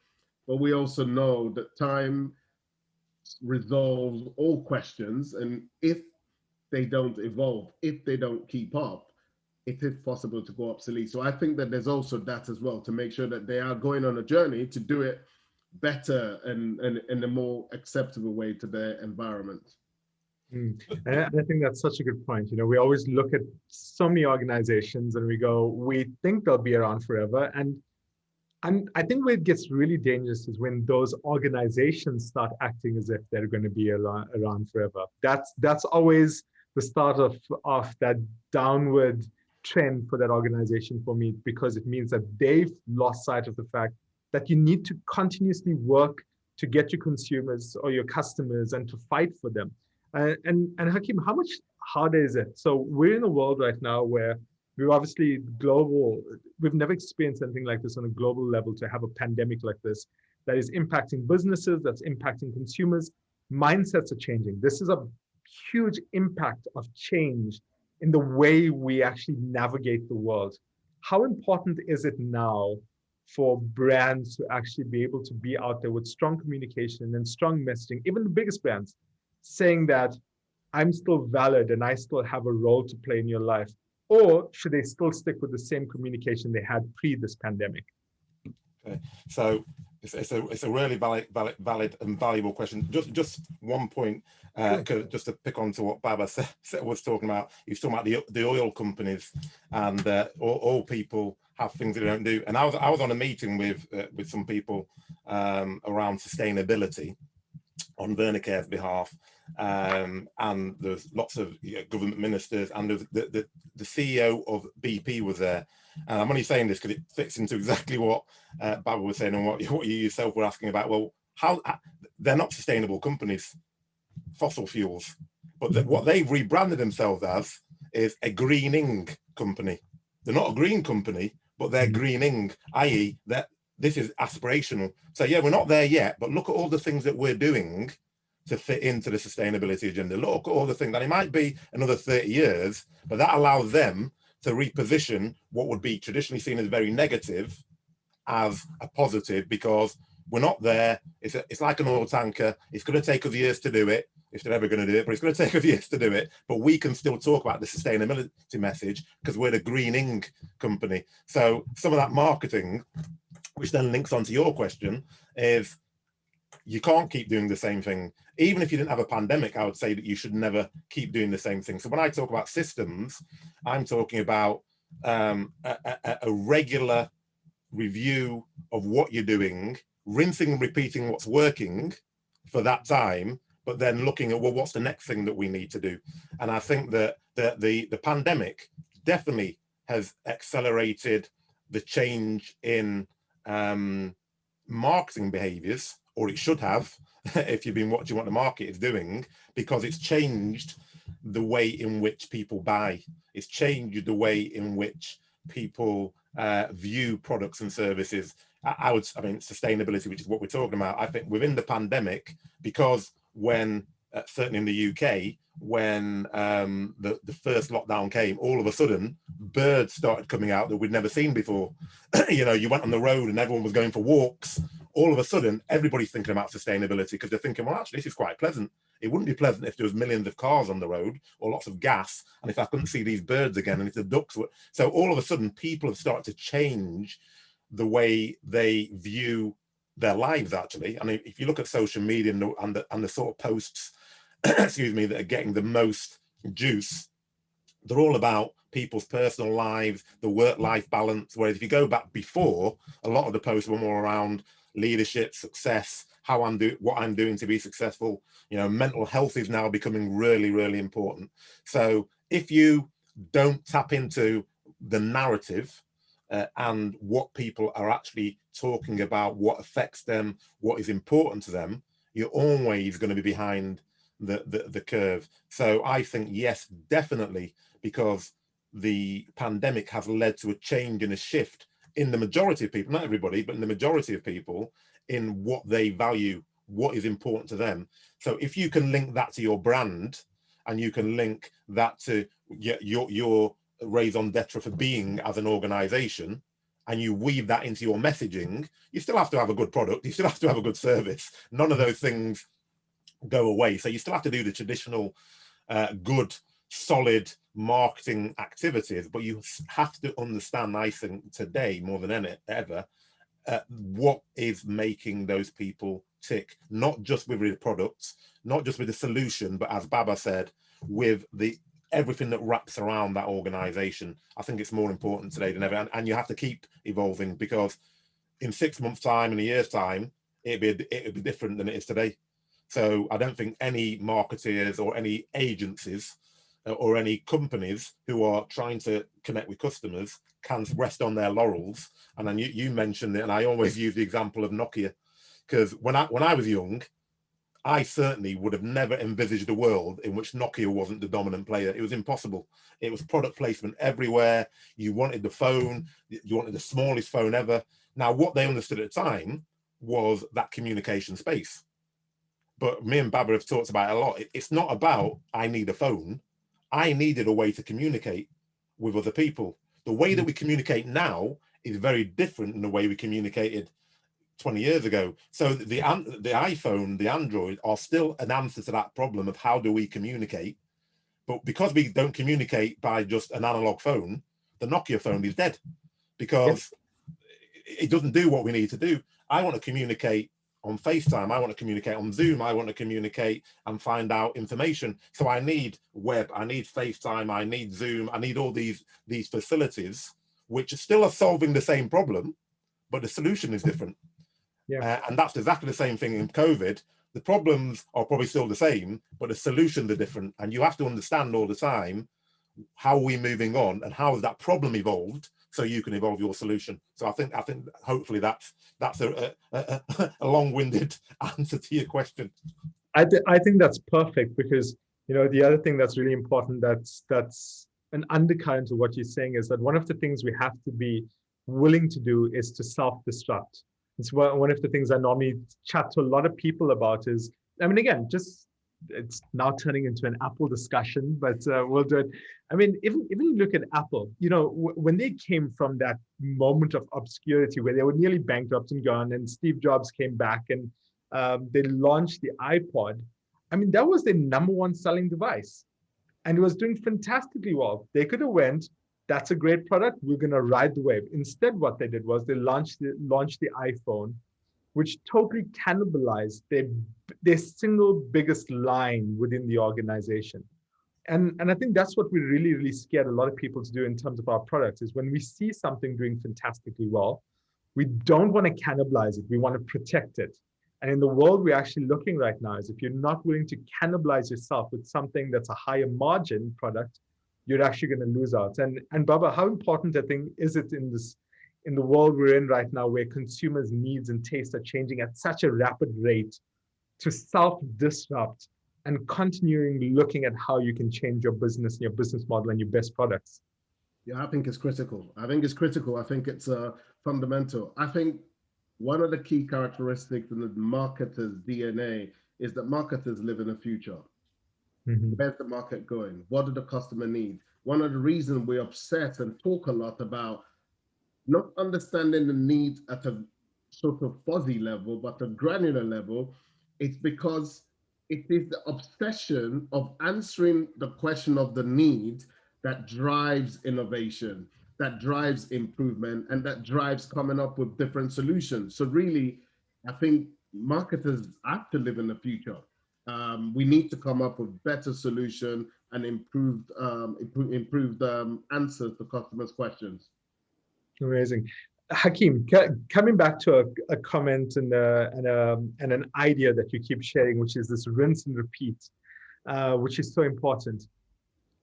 But we also know that time resolves all questions, and if they don't evolve, if they don't keep up, it is possible to go obsolete. So I think that there's also that as well, to make sure that they are going on a journey to do it better and in a more acceptable way to their environment. And I think that's such a good point. You know, we always look at so many organizations and we go, we think they'll be around forever. And I think where it gets really dangerous is when those organizations start acting as if they're going to be around forever. That's always the start of that downward trend for that organization for me, because it means that they've lost sight of the fact that you need to continuously work to get your consumers or your customers and to fight for them. And Hakeem, how much harder is it? So we're in a world right now where we're obviously global. We've never experienced anything like this on a global level, to have a pandemic like this that is impacting businesses, that's impacting consumers. Mindsets are changing. This is a huge impact of change in the way we actually navigate the world. How important is it now for brands to actually be able to be out there with strong communication and strong messaging, even the biggest brands, saying that I'm still valid and I still have a role to play in your life? Or should they still stick with the same communication they had pre this pandemic? Okay, so it's a really valid and valuable question. Just one point, just to pick on to what Baba was talking about. He was talking about the oil companies, and all people have things that they don't do. And I was on a meeting with some people around sustainability on Vernacare's behalf, and there's lots of government ministers, and the CEO of BP was there. And I'm only saying this because it fits into exactly what Baba was saying and what you yourself were asking about. Well, how they're not sustainable companies, fossil fuels, but what they've rebranded themselves as is a greening company. They're not a green company, but they're greening, i.e. that this is aspirational. So yeah, we're not there yet, but look at all the things that we're doing to fit into the sustainability agenda. Look at all the things, and it might be another 30 years, but that allows them to reposition what would be traditionally seen as very negative as a positive, because we're not there. It's like an oil tanker. It's going to take us years to do it, if they're ever going to do it, but it's going to take us years to do it. But we can still talk about the sustainability message because we're the greening company. So some of that marketing, which then links onto your question, is you can't keep doing the same thing. Even if you didn't have a pandemic, I would say that you should never keep doing the same thing. So when I talk about systems, I'm talking about a regular review of what you're doing, rinsing and repeating what's working for that time, but then looking at, well, what's the next thing that we need to do? And I think that the pandemic definitely has accelerated the change in marketing behaviors, or it should have, if you've been watching what the market is doing, because it's changed the way in which people buy. It's changed the way in which people view products and services. I mean, sustainability, which is what we're talking about. I think within the pandemic, because when, certainly in the UK, when the first lockdown came, all of a sudden, birds started coming out that we'd never seen before. You know, you went on the road and everyone was going for walks. All of a sudden, everybody's thinking about sustainability because they're thinking, well, actually, this is quite pleasant. It wouldn't be pleasant if there was millions of cars on the road or lots of gas, and if I couldn't see these birds again, and if the ducks were... So all of a sudden, people have started to change the way they view their lives, actually. I mean, if you look at social media and the sort of posts, excuse me, that are getting the most juice, they're all about people's personal lives, the work-life balance. Whereas if you go back before, a lot of the posts were more around leadership, success, what I'm doing to be successful. You know, mental health is now becoming really, really important. So if you don't tap into the narrative and what people are actually talking about, what affects them, what is important to them, you're always going to be behind the curve. So I think, yes, definitely, because the pandemic has led to a change and a shift in the majority of people, not everybody, but in the majority of people, in what they value, what is important to them. So if you can link that to your brand, and you can link that to your raison d'etre for being as an organization, and you weave that into your messaging, you still have to have a good product, you still have to have a good service. None of those things go away. So you still have to do the traditional good, solid marketing activities, but you have to understand, I think, today more than ever, what is making those people tick, not just with the products, not just with the solution, but as Baba said, with everything that wraps around that organization. I think it's more important today than ever, and you have to keep evolving, because in 6 months' time, in a year's time, it'd be different than it is today. So I don't think any marketeers or any agencies or any companies who are trying to connect with customers can rest on their laurels. And then you mentioned it, and I always use the example of Nokia, because when I was young, I certainly would have never envisaged a world in which Nokia wasn't the dominant player. It was impossible. It was product placement everywhere. You wanted the phone, you wanted the smallest phone ever. Now, what they understood at the time was that communication space. But me and Baba have talked about it a lot. It's not about, I need a phone. I needed a way to communicate with other people. The way that we communicate now is very different than the way we communicated 20 years ago. So the iPhone, the Android are still an answer to that problem of how do we communicate. But because we don't communicate by just an analog phone, the Nokia phone is dead, because it doesn't do what we need to do. I want to communicate on FaceTime. I want to communicate on Zoom. I want to communicate and find out information. So I need web, I need FaceTime, I need Zoom, I need all these facilities, which still are solving the same problem, but the solution is different. And that's exactly the same thing in COVID. The problems are probably still the same, but the solutions are different. And you have to understand all the time, how are we moving on and how has that problem evolved, so you can evolve your solution. So I think hopefully that's a long-winded answer to your question. I think that's perfect, because the other thing that's really important, that's an undercurrent of what you're saying, is that one of the things we have to be willing to do is to self-destruct. It's one of the things I normally chat to a lot of people about is, I mean, again, it's now turning into an Apple discussion, but we'll do it. I mean, even you look at Apple, when they came from that moment of obscurity where they were nearly bankrupt and gone, and Steve Jobs came back and they launched the iPod. I mean, that was their #1 selling device, and it was doing fantastically well. They could have went, that's a great product, we're going to ride the wave. Instead, what they did was they launched the iPhone, which totally cannibalized their single biggest line within the organization. And I think that's what we really, really scared a lot of people to do in terms of our products, is when we see something doing fantastically well, we don't want to cannibalize it, we want to protect it. And in the world we're actually looking right now, is if you're not willing to cannibalize yourself with something that's a higher margin product, you're actually going to lose out. And Baba, how important, I think, is it in the world we're in right now, where consumers' needs and tastes are changing at such a rapid rate, to self-disrupt and continuing looking at how you can change your business, your business model, and your best products? Yeah, I think it's critical. I think it's fundamental. I think one of the key characteristics in the marketer's DNA is that marketers live in the future. Where's the market going? What do the customer need? One of the reasons we obsess and talk a lot about not understanding the needs at a sort of fuzzy level, but a granular level, it's because it is the obsession of answering the question of the need that drives innovation, that drives improvement, and that drives coming up with different solutions. So really, I think marketers have to live in the future. We need to come up with better solution and improved answers to customers' questions. Amazing. Hakeem, coming back to a comment and an idea that you keep sharing, which is this rinse and repeat, which is so important.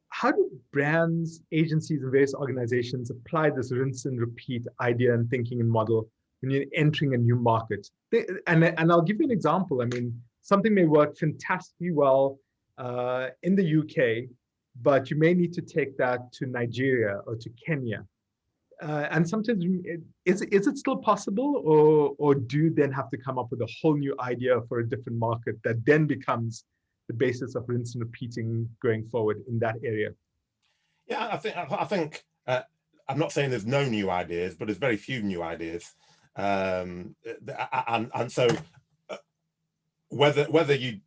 How do brands, agencies, and various organizations apply this rinse and repeat idea and thinking and model when you're entering a new market? And I'll give you an example. I mean, something may work fantastically well in the UK, but you may need to take that to Nigeria or to Kenya. And sometimes, is it still possible, or do you then have to come up with a whole new idea for a different market that then becomes the basis of rinse and repeating going forward in that area? Yeah, I think I'm not saying there's no new ideas, but there's very few new ideas, and so whether you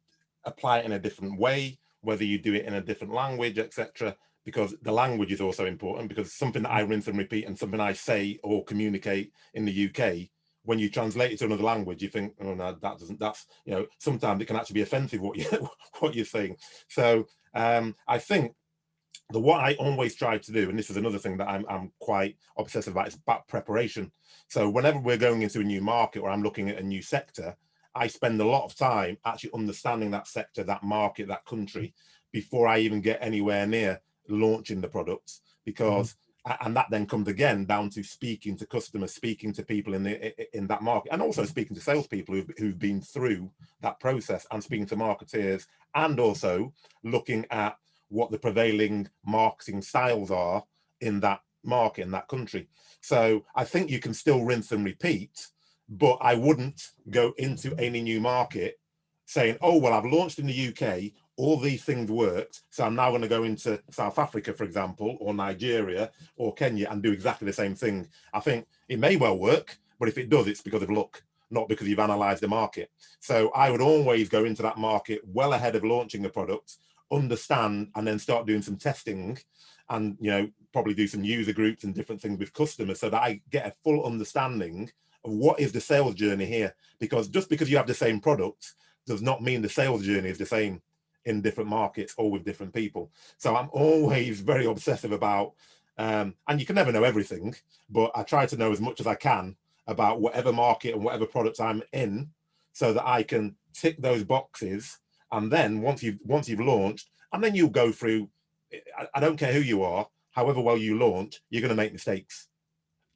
apply it in a different way, whether you do it in a different language, etc. Because the language is also important, because something that I rinse and repeat and something I say or communicate in the UK, when you translate it to another language, you think, oh no, that's sometimes it can actually be offensive what you're saying. So I think what I always try to do, and this is another thing that I'm quite obsessive about, is back preparation. So whenever we're going into a new market or I'm looking at a new sector, I spend a lot of time actually understanding that sector, that market, that country, before I even get anywhere near launching the products, because and that then comes again down to speaking to customers, speaking to people in that market, and also speaking to salespeople who've been through that process, and speaking to marketeers, and also looking at what the prevailing marketing styles are in that market, in that country. So I think you can still rinse and repeat, but I wouldn't go into any new market saying, oh, well, I've launched in the UK, all these things worked, so I'm now going to go into South Africa, for example, or Nigeria or Kenya and do exactly the same thing. I think it may well work, but if it does, it's because of luck, not because you've analysed the market. So I would always go into that market well ahead of launching a product, understand, and then start doing some testing, and probably do some user groups and different things with customers, so that I get a full understanding of what is the sales journey here. Because just because you have the same product does not mean the sales journey is the same in different markets or with different people. So I'm always very obsessive about, and you can never know everything, but I try to know as much as I can about whatever market and whatever product I'm in, so that I can tick those boxes. And then once you've launched, and then you'll go through, I don't care who you are, however well you launch, you're going to make mistakes.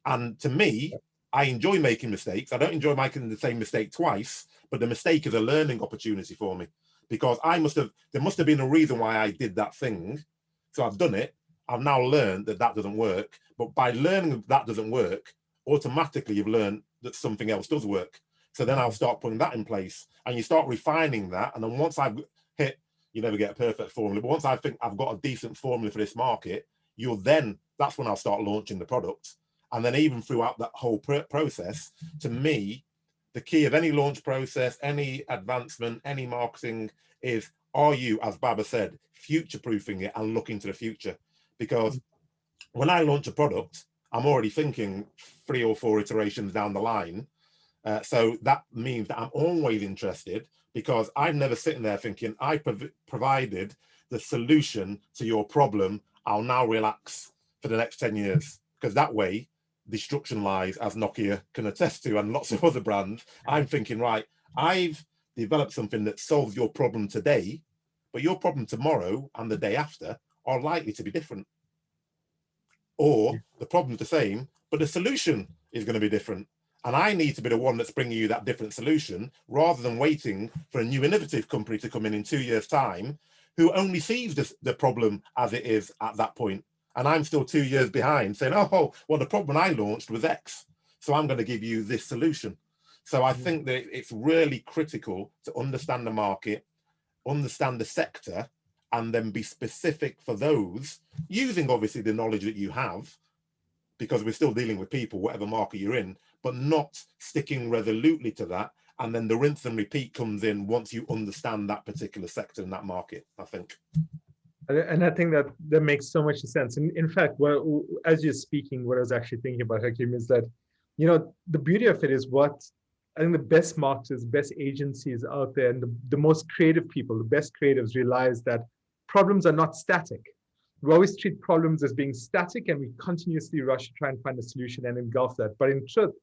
And to me, I enjoy making mistakes. I don't enjoy making the same mistake twice, but the mistake is a learning opportunity for me, because there must have been a reason why I did that thing. So I've done it. I've now learned that doesn't work. But by learning that doesn't work, automatically you've learned that something else does work. So then I'll start putting that in place, and you start refining that. And then once I've hit, you never get a perfect formula, but once I think I've got a decent formula for this market, that's when I'll start launching the product. And then even throughout that whole process, to me, the key of any launch process, any advancement, any marketing is, are you, as Baba said, future-proofing it and looking to the future? Because when I launch a product, I'm already thinking 3 or 4 iterations down the line. So that means that I'm always interested, because I'm never sitting there thinking, I provided the solution to your problem, I'll now relax for the next 10 years. Because that way, destruction lies, as Nokia can attest to, and lots of other brands. I'm thinking, right, I've developed something that solves your problem today, but your problem tomorrow and the day after are likely to be different. Or the problem's the same, but the solution is going to be different. And I need to be the one that's bringing you that different solution, rather than waiting for a new innovative company to come in 2 years' time, who only sees the problem as it is at that point. And I'm still 2 years behind, saying, oh, well, the problem I launched was X, so I'm going to give you this solution. So I think that it's really critical to understand the market, understand the sector, and then be specific for those, using obviously the knowledge that you have, because we're still dealing with people, whatever market you're in, but not sticking resolutely to that. And then the rinse and repeat comes in once you understand that particular sector and that market, I think. And I think that makes so much sense. And in fact, as you're speaking, what I was actually thinking about, Hakeem, is that, the beauty of it is what I think the best marketers, best agencies out there, and the most creative people, the best creatives, realize that problems are not static. We always treat problems as being static, and we continuously rush to try and find a solution and engulf that. But in truth,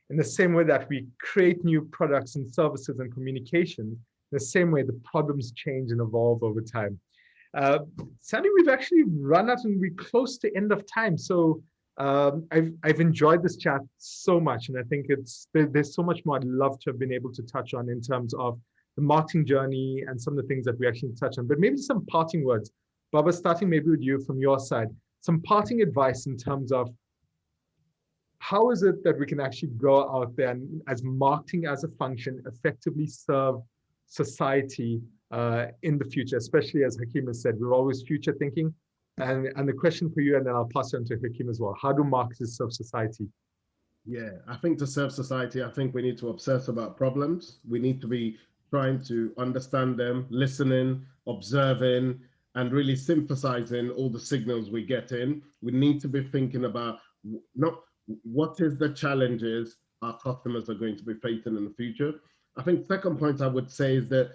in the same way that we create new products and services and communication, in the same way the problems change and evolve over time. Sadly, we've actually run out and we're close to end of time. So I've enjoyed this chat so much, and I think there's so much more I'd love to have been able to touch on in terms of the marketing journey and some of the things that we actually touch on. But maybe some parting words. Baba, starting maybe with you from your side, some parting advice in terms of how is it that we can actually go out there and, as marketing as a function, effectively serve society in the future, especially as Hakeem has said, we're always future thinking. And the question for you, and then I'll pass it on to Hakeem as well. How do marketers serve society? Yeah, I think to serve society, I think we need to obsess about problems. We need to be trying to understand them, listening, observing, and really synthesizing all the signals we get in. We need to be thinking about not what is the challenges our customers are going to be facing in the future. I think second point I would say is that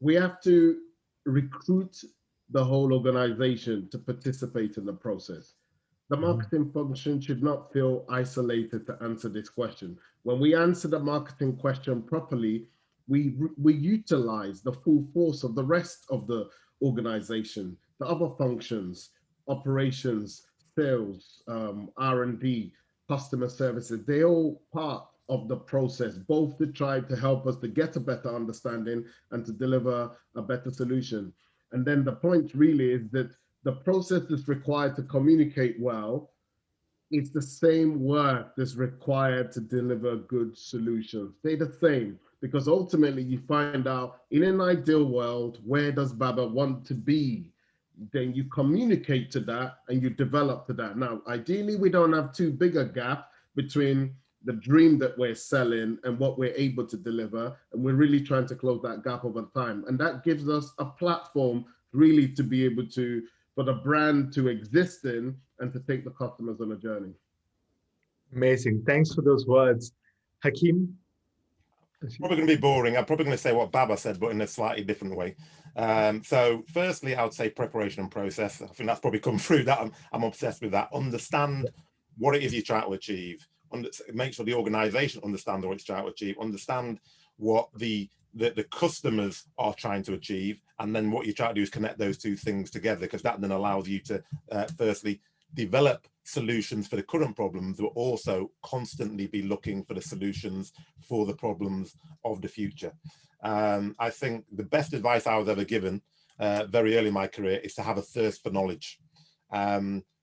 we have to recruit the whole organization to participate in the process. The marketing function should not feel isolated to answer this question. When we answer the marketing question properly, we utilize the full force of the rest of the organization, the other functions, operations, sales, R&D, customer services, they all part of the process, both to try to help us to get a better understanding and to deliver a better solution. And then the point really is that the process is required to communicate well. It's the same work that's required to deliver good solutions. They're the same, because ultimately you find out in an ideal world, where does Baba want to be? Then you communicate to that and you develop to that. Now, ideally, we don't have too big a gap between the dream that we're selling and what we're able to deliver. And we're really trying to close that gap over time. And that gives us a platform really to be able to, for the brand to exist in and to take the customers on a journey. Amazing. Thanks for those words. Hakeem? Probably going to be boring. I'm probably going to say what Baba said, but in a slightly different way. So firstly, I would say preparation and process. I think that's probably come through that. I'm obsessed with that. Understand what it is you're trying to achieve. Make sure the organization understands what it's trying to achieve. Understand what the customers are trying to achieve. And then what you try to do is connect those two things together, because that then allows you to firstly develop solutions for the current problems, but also constantly be looking for the solutions for the problems of the future. I think the best advice I was ever given very early in my career is to have a thirst for knowledge.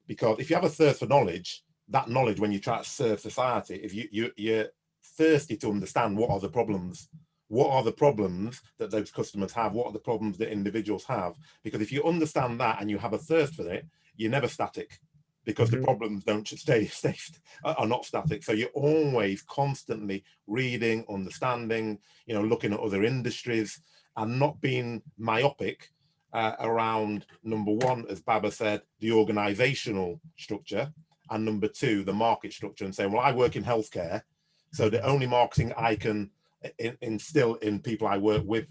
Because if you have a thirst for knowledge, that knowledge, when you try to serve society, if you're thirsty to understand what are the problems that those customers have, what are the problems that individuals have, because if you understand that and you have a thirst for it, you're never static, because the problems don't are not static. So you're always constantly reading, understanding, looking at other industries, and not being myopic around, number one, as Baba said, the organizational structure, and number two, the market structure, and saying, well, I work in healthcare, so the only marketing I can instill in people I work with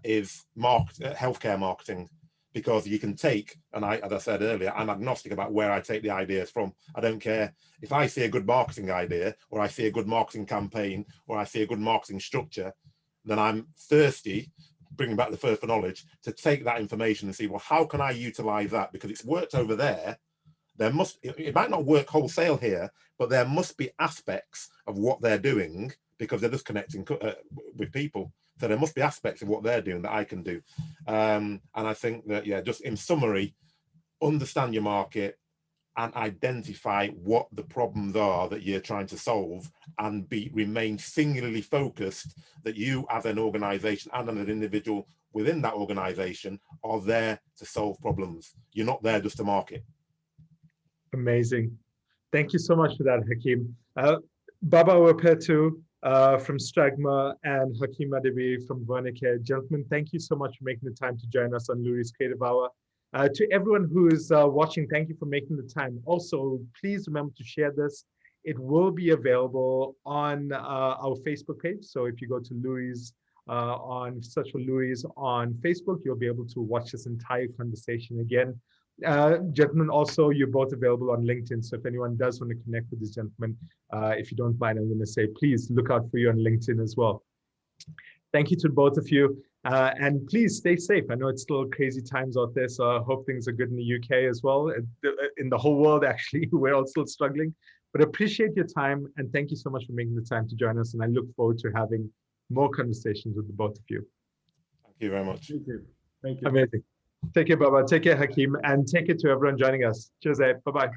is healthcare marketing. Because you can take, and as I said earlier, I'm agnostic about where I take the ideas from. I don't care if I see a good marketing idea, or I see a good marketing campaign, or I see a good marketing structure, then I'm thirsty, bringing back the thirst for knowledge, to take that information and see, well, how can I utilize that? Because it's worked over there. It might not work wholesale here, but there must be aspects of what they're doing, because they're just connecting with people. So there must be aspects of what they're doing that I can do. And I think that, just in summary, understand your market and identify what the problems are that you're trying to solve, and remain singularly focused that you as an organization and an individual within that organization are there to solve problems. You're not there just to market. Amazing. Thank you so much for that, Hakeem. Baba Awopetu from Stragmar and Hakeem Adebiyi from Vernacare. Gentlemen, thank you so much for making the time to join us on Loeries Creative Hour. To everyone who is watching, thank you for making the time. Also, please remember to share this. It will be available on our Facebook page. So if you go to Loeries, search for Loeries on Facebook, you'll be able to watch this entire conversation again. Gentlemen, also, you're both available on LinkedIn. So if anyone does want to connect with this gentleman, if you don't mind, I'm going to say, please look out for you on LinkedIn as well. Thank you to both of you. And please stay safe. I know it's still crazy times out there, so I hope things are good in the UK as well. In the whole world, actually, we're all still struggling. But appreciate your time, and thank you so much for making the time to join us. And I look forward to having more conversations with the both of you. Thank you very much. Thank you. Thank you. Amazing. Take care, Baba. Take care, Hakeem. And take care to everyone joining us. Cheers, Bye-bye.